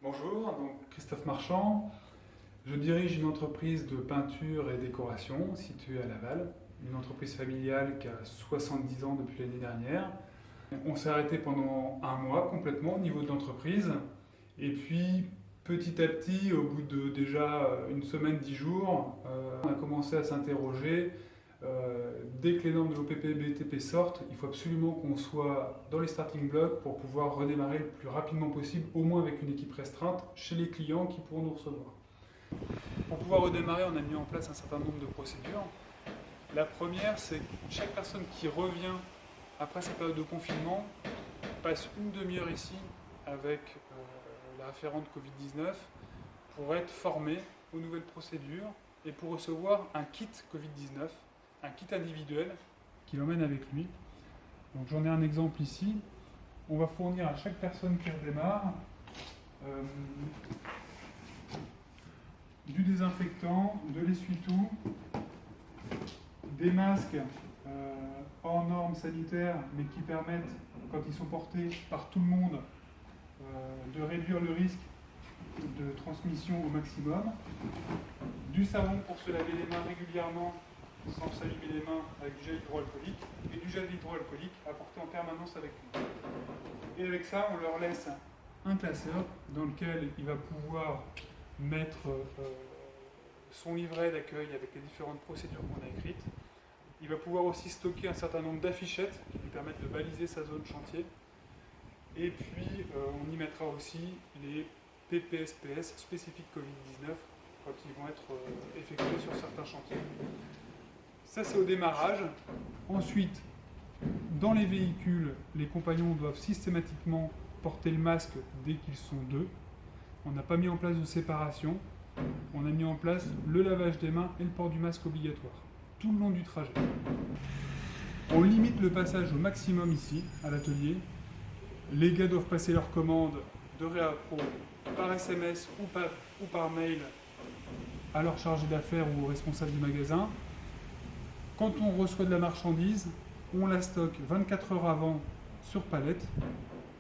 Bonjour, donc Christophe Marchand. Je dirige une entreprise de peinture et décoration située à Laval, une entreprise familiale qui a 70 ans depuis l'année dernière. On s'est arrêté pendant un mois complètement au niveau de l'entreprise et puis petit à petit, au bout de déjà une semaine, 10 jours, on a commencé à s'interroger. Dès que les normes de l'OPP et BTP sortent, il faut absolument qu'on soit dans les starting blocks pour pouvoir redémarrer le plus rapidement possible, au moins avec une équipe restreinte, chez les clients qui pourront nous recevoir. Pour pouvoir redémarrer, on a mis en place un certain nombre de procédures. La première, c'est que chaque personne qui revient après sa période de confinement passe une demi-heure ici avec la référente Covid-19 pour être formée aux nouvelles procédures et pour recevoir un kit Covid-19, un kit individuel qu'il emmène avec lui. Donc j'en ai un exemple ici. On va fournir à chaque personne qui redémarre du désinfectant, de l'essuie-tout, des masques hors normes sanitaires, mais qui permettent, quand ils sont portés par tout le monde, de réduire le risque de transmission au maximum, du savon pour se laver les mains régulièrement sans s'abîmer les mains avec du gel hydroalcoolique, et du gel hydroalcoolique apporté en permanence avec nous. Et avec ça, on leur laisse un classeur dans lequel il va pouvoir mettre son livret d'accueil avec les différentes procédures qu'on a écrites. Il va pouvoir aussi stocker un certain nombre d'affichettes qui lui permettent de baliser sa zone chantier. Et puis, on y mettra aussi les PPSPS spécifiques Covid-19 quand ils vont être effectués sur certains chantiers. Ça, c'est au démarrage. Ensuite, dans les véhicules, les compagnons doivent systématiquement porter le masque dès qu'ils sont deux. On n'a pas mis en place de séparation. On a mis en place le lavage des mains et le port du masque obligatoire, tout le long du trajet. On limite le passage au maximum ici, à l'atelier. Les gars doivent passer leurs commandes de Réapro par SMS ou par mail à leur chargé d'affaires ou au responsable du magasin. Quand on reçoit de la marchandise, on la stocke 24 heures avant sur palette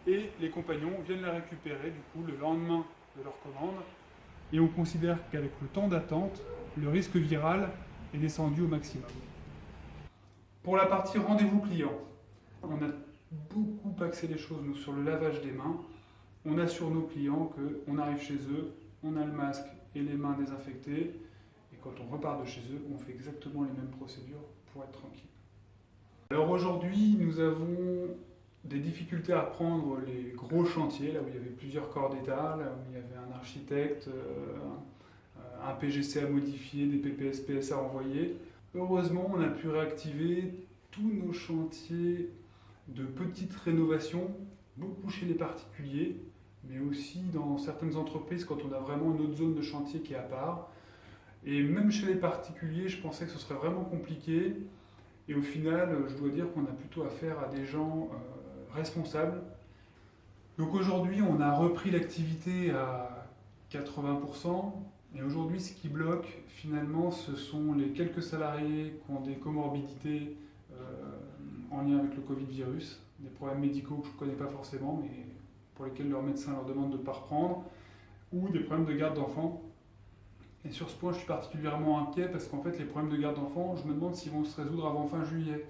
et les compagnons viennent la récupérer du coup le lendemain de leur commande. Et on considère qu'avec le temps d'attente, le risque viral est descendu au maximum. Pour la partie rendez-vous client, on a beaucoup axé les choses nous, sur le lavage des mains. On assure nos clients qu'on arrive chez eux, on a le masque et les mains désinfectées. Et quand on repart de chez eux, on fait exactement les mêmes procédures pour être tranquille. Alors aujourd'hui, nous avons des difficultés à prendre les gros chantiers, là où il y avait plusieurs corps d'État, là où il y avait un architecte, un PGC à modifier, des PPSPS à renvoyer. Heureusement, on a pu réactiver tous nos chantiers de petites rénovations, beaucoup chez les particuliers, mais aussi dans certaines entreprises quand on a vraiment une autre zone de chantier qui est à part. Et même chez les particuliers, je pensais que ce serait vraiment compliqué. Et au final, je dois dire qu'on a plutôt affaire à des gens responsables. Donc aujourd'hui, on a repris l'activité à 80%. Et aujourd'hui, ce qui bloque, finalement, ce sont les quelques salariés qui ont des comorbidités en lien avec le Covid-virus, des problèmes médicaux que je ne connais pas forcément, mais pour lesquels leur médecin leur demande de ne pas reprendre, ou des problèmes de garde d'enfants. Et sur ce point, je suis particulièrement inquiet parce qu'en fait, les problèmes de garde d'enfants, je me demande s'ils vont se résoudre avant fin juillet.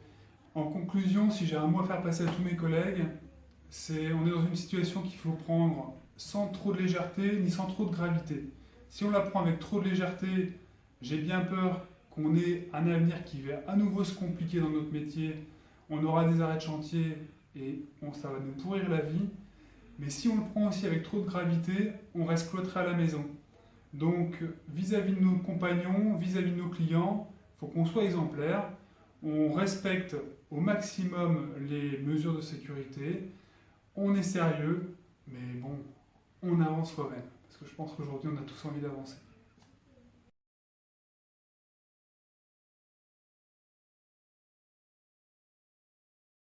En conclusion, si j'ai un mot à faire passer à tous mes collègues, on est dans une situation qu'il faut prendre sans trop de légèreté ni sans trop de gravité. Si on la prend avec trop de légèreté, j'ai bien peur qu'on ait un avenir qui va à nouveau se compliquer dans notre métier. On aura des arrêts de chantier et ça va nous pourrir la vie. Mais si on le prend aussi avec trop de gravité, on reste cloîtré à la maison. Donc, vis-à-vis de nos compagnons, vis-à-vis de nos clients, il faut qu'on soit exemplaire. On respecte au maximum les mesures de sécurité. On est sérieux, mais bon, on avance soi-même. Parce que je pense qu'aujourd'hui, on a tous envie d'avancer.